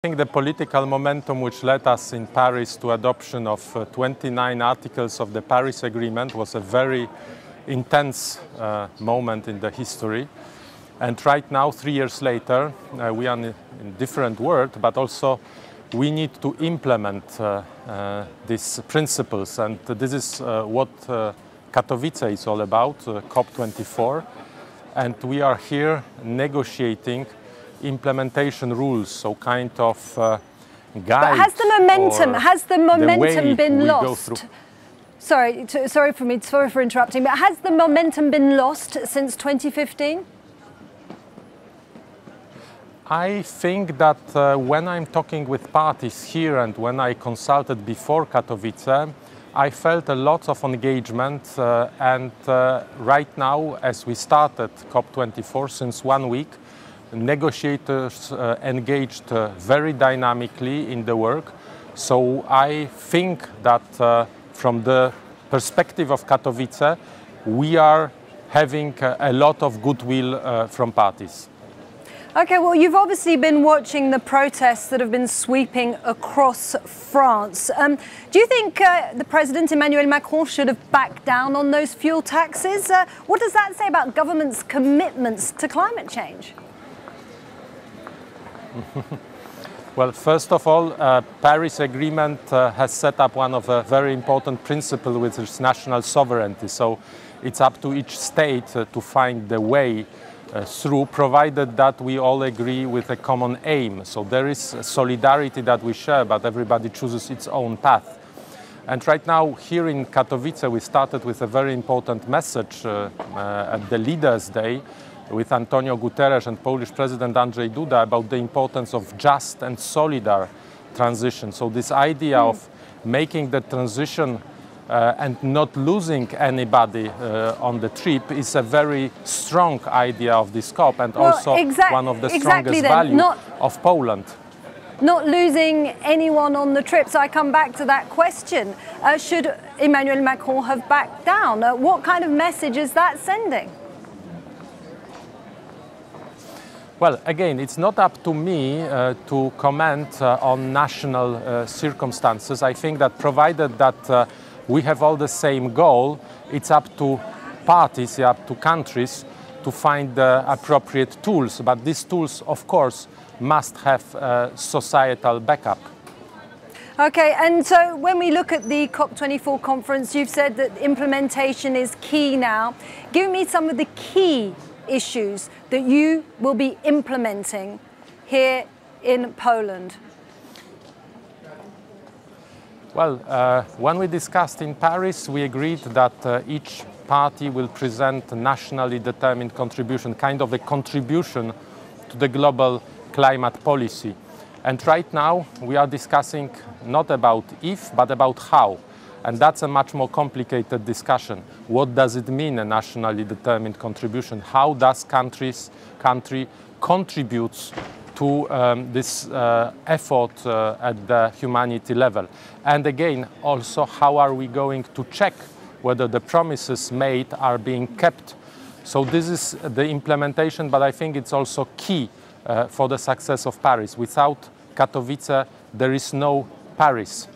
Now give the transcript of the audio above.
I think the political momentum which led us in Paris to adoption of 29 articles of the Paris Agreement was a very intense moment in the history. And right now, 3 years later, we are in a different world, but also we need to implement these principles. And this is what Katowice is all about, COP24. And we are here negotiating implementation rules, so kind of guide. But has the momentum been lost? Sorry for interrupting, but has the momentum been lost since 2015? I think that when I'm talking with parties here and when I consulted before Katowice, I felt a lot of engagement and right now, as we started COP24 since 1 week, negotiators engaged very dynamically in the work. So I think that from the perspective of Katowice, we are having a lot of goodwill from parties. Okay, well, you've obviously been watching the protests that have been sweeping across France. Do you think the President Emmanuel Macron should have backed down on those fuel taxes? What does that say about government's commitments to climate change? Well, first of all, Paris Agreement has set up one of a very important principles, which is national sovereignty. So it's up to each state to find the way through, provided that we all agree with a common aim. So there is solidarity that we share, but everybody chooses its own path. And right now, here in Katowice, we started with a very important message at the Leaders' Day with Antonio Guterres and Polish President Andrzej Duda about the importance of just and solidar transition. So this idea of making the transition and not losing anybody on the trip is a very strong idea of this COP, and also one of the strongest values of Poland. Not losing anyone on the trip. So I come back to that question. Should Emmanuel Macron have backed down? What kind of message is that sending? Well, again, it's not up to me to comment on national circumstances. I think that provided that we have all the same goal, it's up to parties, up to countries to find the appropriate tools. But these tools, of course, must have societal backup. Okay, and so when we look at the COP24 conference, you've said that implementation is key now. Give me some of the key issues that you will be implementing here in Poland. Well, when we discussed in Paris, we agreed that each party will present a nationally determined contribution, kind of a contribution to the global climate policy. And right now, we are discussing not about if, but about how. And that's a much more complicated discussion. What does it mean, a nationally determined contribution? How does country contributes to this effort at the humanity level? And again, also, how are we going to check whether the promises made are being kept? So this is the implementation, but I think it's also key for the success of Paris. Without Katowice, there is no Paris.